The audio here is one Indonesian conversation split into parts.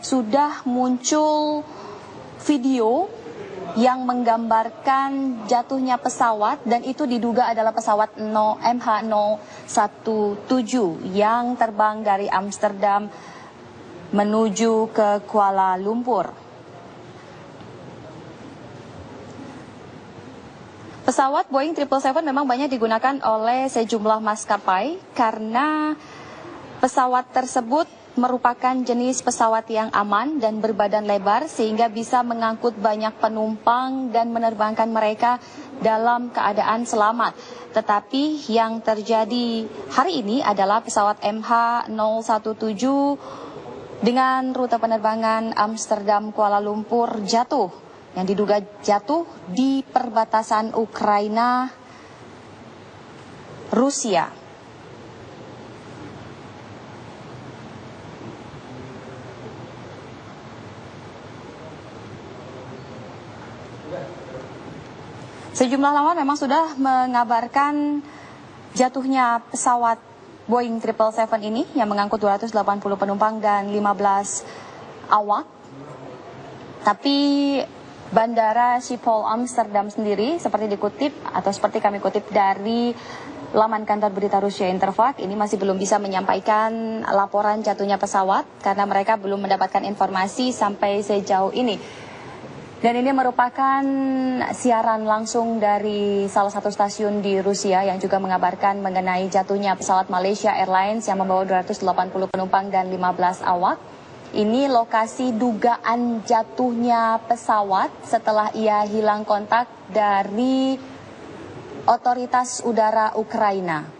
sudah muncul video yang menggambarkan jatuhnya pesawat dan itu diduga adalah pesawat MH017 yang terbang dari Amsterdam menuju ke Kuala Lumpur. Pesawat Boeing 777 memang banyak digunakan oleh sejumlah maskapai karena pesawat tersebut merupakan jenis pesawat yang aman dan berbadan lebar sehingga bisa mengangkut banyak penumpang dan menerbangkan mereka dalam keadaan selamat. Tetapi yang terjadi hari ini adalah pesawat MH017 dengan rute penerbangan Amsterdam Kuala Lumpur jatuh, yang diduga jatuh di perbatasan Ukraina Rusia. Sejumlah laman memang sudah mengabarkan jatuhnya pesawat Boeing 777 ini yang mengangkut 280 penumpang dan 15 awak. Tapi Bandara Schiphol Amsterdam sendiri seperti dikutip atau seperti kami kutip dari laman kantor berita Rusia Interfax, ini masih belum bisa menyampaikan laporan jatuhnya pesawat karena mereka belum mendapatkan informasi sampai sejauh ini. Dan ini merupakan siaran langsung dari salah satu stasiun di Rusia yang juga mengabarkan mengenai jatuhnya pesawat Malaysia Airlines yang membawa 280 penumpang dan 15 awak. Ini lokasi dugaan jatuhnya pesawat setelah ia hilang kontak dari otoritas udara Ukraina.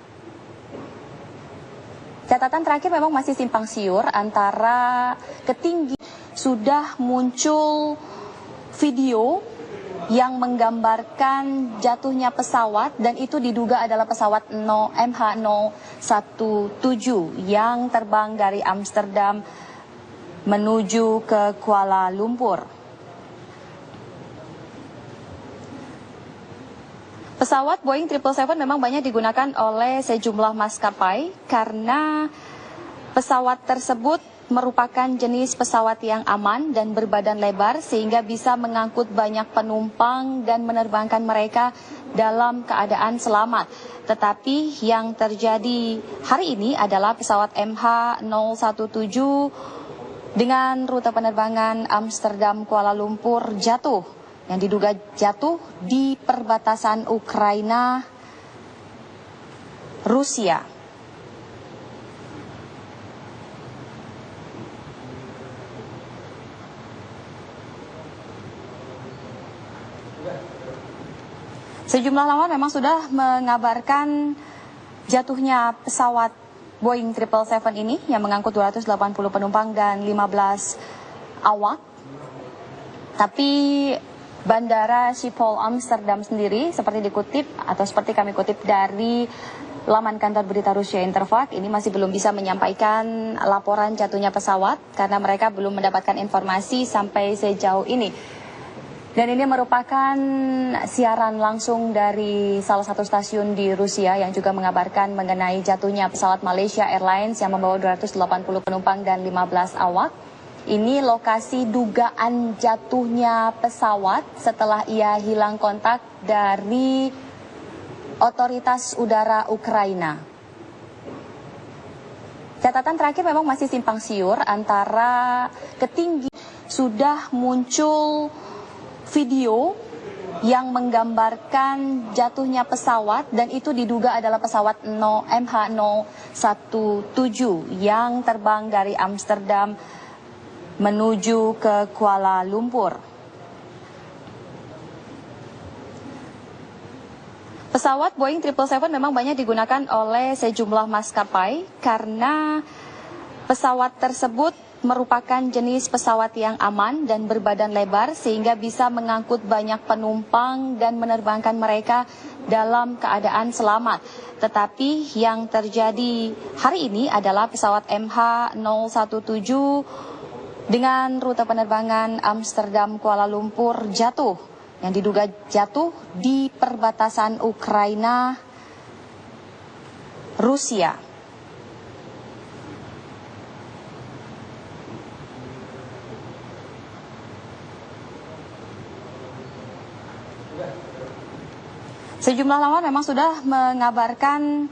Catatan terakhir memang masih simpang siur antara ketinggian. Sudah muncul video yang menggambarkan jatuhnya pesawat dan itu diduga adalah pesawat MH017 yang terbang dari Amsterdam menuju ke Kuala Lumpur. Pesawat Boeing 777 memang banyak digunakan oleh sejumlah maskapai karena pesawat tersebut merupakan jenis pesawat yang aman dan berbadan lebar sehingga bisa mengangkut banyak penumpang dan menerbangkan mereka dalam keadaan selamat. Tetapi yang terjadi hari ini adalah pesawat MH017 dengan rute penerbangan Amsterdam Kuala Lumpur jatuh, yang diduga jatuh di perbatasan Ukraina Rusia. Sejumlah laman memang sudah mengabarkan jatuhnya pesawat Boeing 777 ini yang mengangkut 280 penumpang dan 15 awak. Tapi Bandara Schiphol Amsterdam sendiri seperti dikutip atau seperti kami kutip dari laman kantor berita Rusia Interfax, ini masih belum bisa menyampaikan laporan jatuhnya pesawat karena mereka belum mendapatkan informasi sampai sejauh ini. Dan ini merupakan siaran langsung dari salah satu stasiun di Rusia yang juga mengabarkan mengenai jatuhnya pesawat Malaysia Airlines yang membawa 280 penumpang dan 15 awak. Ini lokasi dugaan jatuhnya pesawat setelah ia hilang kontak dari otoritas udara Ukraina. Catatan terakhir memang masih simpang siur antara ketinggian. Sudah muncul video yang menggambarkan jatuhnya pesawat dan itu diduga adalah pesawat MH017 yang terbang dari Amsterdam menuju ke Kuala Lumpur. Pesawat Boeing 777 memang banyak digunakan oleh sejumlah maskapai karena pesawat tersebut merupakan jenis pesawat yang aman dan berbadan lebar sehingga bisa mengangkut banyak penumpang dan menerbangkan mereka dalam keadaan selamat. Tetapi yang terjadi hari ini adalah pesawat MH017 dengan rute penerbangan Amsterdam Kuala Lumpur jatuh, yang diduga jatuh di perbatasan Ukraina Rusia. Sejumlah laman memang sudah mengabarkan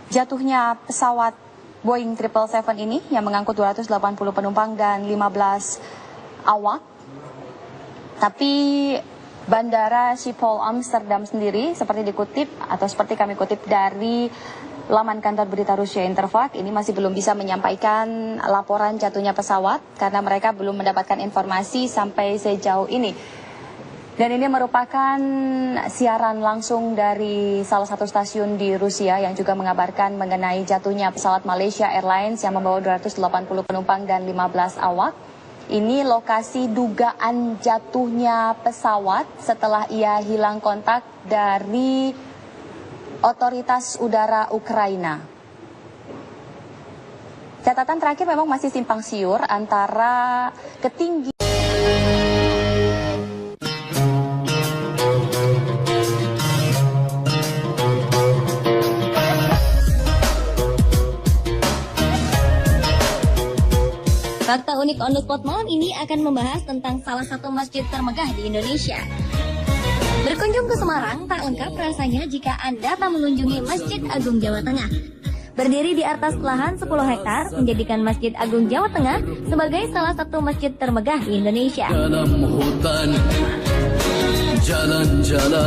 jatuhnya pesawat Boeing 777 ini yang mengangkut 280 penumpang dan 15 awak. Tapi Bandara Schiphol Amsterdam sendiri seperti dikutip atau seperti kami kutip dari laman kantor berita Rusia Interfax, ini masih belum bisa menyampaikan laporan jatuhnya pesawat karena mereka belum mendapatkan informasi sampai sejauh ini. Dan ini merupakan siaran langsung dari salah satu stasiun di Rusia yang juga mengabarkan mengenai jatuhnya pesawat Malaysia Airlines yang membawa 280 penumpang dan 15 awak. Ini lokasi dugaan jatuhnya pesawat setelah ia hilang kontak dari otoritas udara Ukraina. Catatan terakhir memang masih simpang siur antara ketinggian Fakta unik on the spot malam ini akan membahas tentang salah satu masjid termegah di Indonesia. Berkunjung ke Semarang tak lengkap rasanya jika Anda tak mengunjungi Masjid Agung Jawa Tengah. Berdiri di atas lahan 10 hektar, menjadikan Masjid Agung Jawa Tengah sebagai salah satu masjid termegah di Indonesia.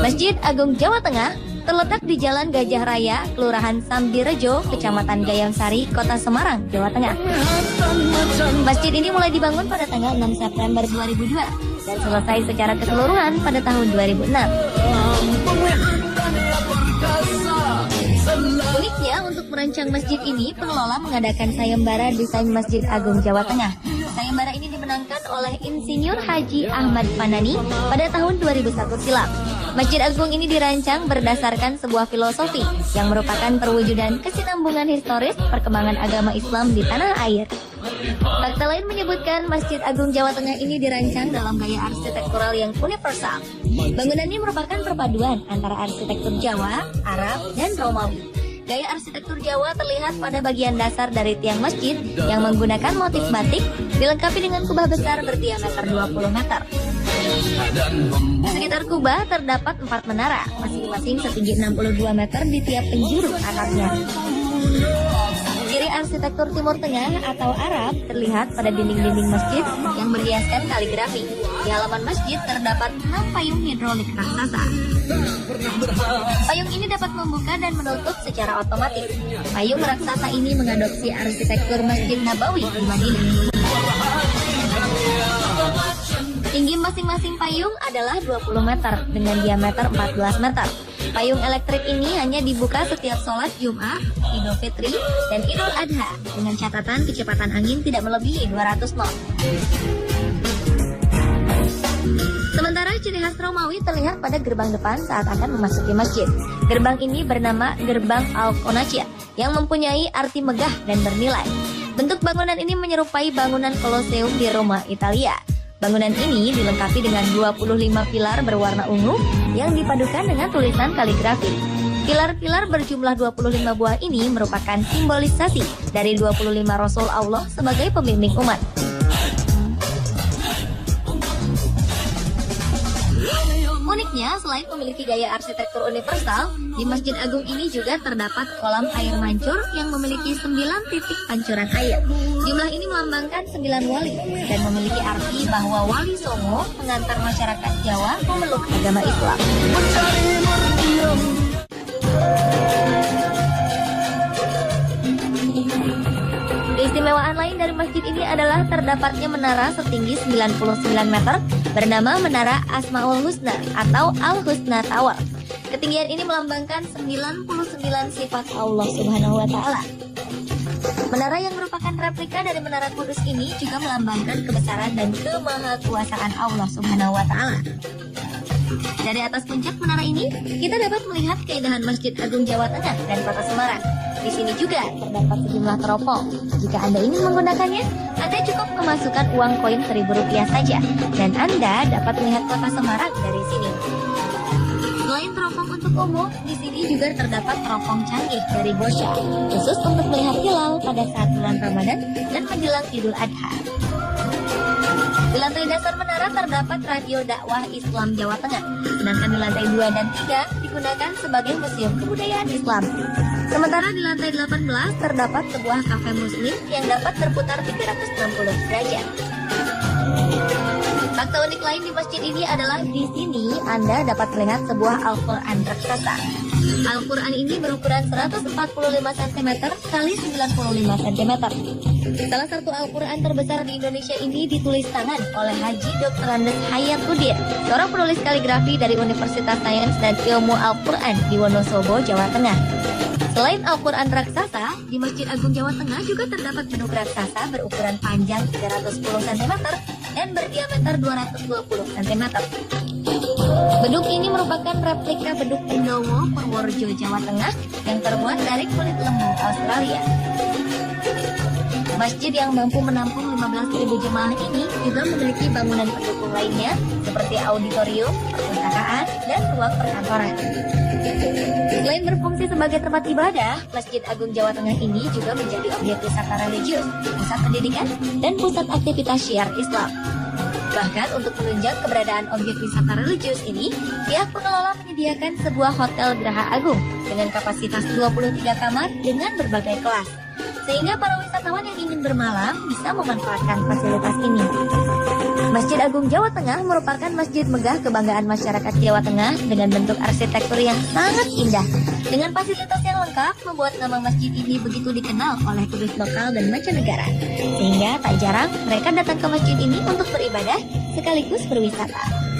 Masjid Agung Jawa Tengah terletak di Jalan Gajah Raya, Kelurahan Sambirejo, Kecamatan Gayamsari, Kota Semarang, Jawa Tengah. Masjid ini mulai dibangun pada tanggal 6 September 2002 dan selesai secara keseluruhan pada tahun 2006. Uniknya, untuk merancang masjid ini, pengelola mengadakan sayembara desain Masjid Agung Jawa Tengah. Sayembara ini dimenangkan oleh Insinyur Haji Ahmad Fanani pada tahun 2001 silam. Masjid Agung ini dirancang berdasarkan sebuah filosofi yang merupakan perwujudan kesinambungan historis perkembangan agama Islam di tanah air. Fakta lain menyebutkan Masjid Agung Jawa Tengah ini dirancang dalam gaya arsitektural yang universal. Bangunannya merupakan perpaduan antara arsitektur Jawa, Arab, dan Romawi. Gaya arsitektur Jawa terlihat pada bagian dasar dari tiang masjid yang menggunakan motif batik, dilengkapi dengan kubah besar berdiameter 20 meter. Di sekitar kubah terdapat 4 menara, masing-masing setinggi 62 meter di tiap penjuru atapnya. Ciri arsitektur Timur Tengah atau Arab terlihat pada dinding-dinding masjid yang berhiaskan kaligrafi. Di halaman masjid terdapat 6 payung hidrolik raksasa. Payung ini dapat membuka dan menutup secara otomatis. Payung raksasa ini mengadopsi arsitektur Masjid Nabawi di Madinah. Tinggi masing-masing payung adalah 20 meter dengan diameter 14 meter. Payung elektrik ini hanya dibuka setiap sholat Jumat, Idul Fitri, dan Idul Adha dengan catatan kecepatan angin tidak melebihi 200 knot. Sementara ciri khas Romawi terlihat pada gerbang depan saat akan memasuki masjid. Gerbang ini bernama Gerbang Al-Qonacchia yang mempunyai arti megah dan bernilai. Bentuk bangunan ini menyerupai bangunan Colosseum di Roma, Italia. Bangunan ini dilengkapi dengan 25 pilar berwarna ungu yang dipadukan dengan tulisan kaligrafi. Pilar-pilar berjumlah 25 buah ini merupakan simbolisasi dari 25 Rasul Allah sebagai pembimbing umat. Uniknya, selain memiliki gaya arsitektur universal, di Masjid Agung ini juga terdapat kolam air mancur yang memiliki 9 titik pancuran air. Jumlah ini melambangkan 9 wali dan memiliki arti bahwa Wali Songo mengantar masyarakat Jawa memeluk agama Islam. Keistimewaan lain dari masjid ini adalah terdapatnya menara setinggi 99 meter bernama Menara Asmaul Husna atau Al-Husna Tower. Ketinggian ini melambangkan 99 sifat Allah Subhanahu wa Ta'ala. Menara yang merupakan replika dari Menara Kudus ini juga melambangkan kebesaran dan kemahakuasaan Allah Subhanahu wa Ta'ala. Dari atas puncak menara ini, kita dapat melihat keindahan Masjid Agung Jawa Tengah dan Kota Semarang. Di sini juga terdapat sejumlah teropong. Jika Anda ingin menggunakannya, Anda cukup memasukkan uang koin Rp1.000 saja, dan Anda dapat melihat Kota Semarang dari sini. Selain teropong untuk umum, di sini juga terdapat teropong canggih dari Bosya, khusus untuk melihat hilal pada saat bulan Ramadan dan menjelang Idul Adha. lantai dasar menara terdapat Radio Dakwah Islam Jawa Tengah, sedangkan di lantai 2 dan 3 digunakan sebagai Museum Kebudayaan Islam. Sementara di lantai 18 terdapat sebuah kafe muslim yang dapat berputar 360 derajat. Fakta unik lain di masjid ini adalah di sini Anda dapat melihat sebuah Al-Quran raksasa. Al-Quran ini berukuran 145 cm kali 95 cm. Salah satu Al-Quran terbesar di Indonesia ini ditulis tangan oleh Haji Dr. Andes Hayatuddin, seorang penulis kaligrafi dari Universitas Sains dan Ilmu Al-Quran di Wonosobo, Jawa Tengah. Selain Al-Quran raksasa, di Masjid Agung Jawa Tengah juga terdapat beduk raksasa berukuran panjang 310 cm dan berdiameter 220 cm. Beduk ini merupakan replika beduk Pendowo, Purworejo, Jawa Tengah yang terbuat dari kulit lembu Australia. Masjid yang mampu menampung 15.000 jemaah ini juga memiliki bangunan pendukung lainnya seperti auditorium, perpustakaan, dan ruang perkantoran. Selain berfungsi sebagai tempat ibadah, Masjid Agung Jawa Tengah ini juga menjadi objek wisata religius, pusat pendidikan, dan pusat aktivitas syiar Islam. Bahkan untuk menunjang keberadaan objek wisata religius ini, pihak pengelola menyediakan sebuah hotel Geraha Agung dengan kapasitas 23 kamar dengan berbagai kelas, sehingga para wisatawan yang ingin bermalam bisa memanfaatkan fasilitas ini. Masjid Agung Jawa Tengah merupakan masjid megah kebanggaan masyarakat Jawa Tengah dengan bentuk arsitektur yang sangat indah. Dengan fasilitas yang lengkap, membuat nama masjid ini begitu dikenal oleh turis lokal dan mancanegara. Sehingga tak jarang mereka datang ke masjid ini untuk beribadah sekaligus berwisata.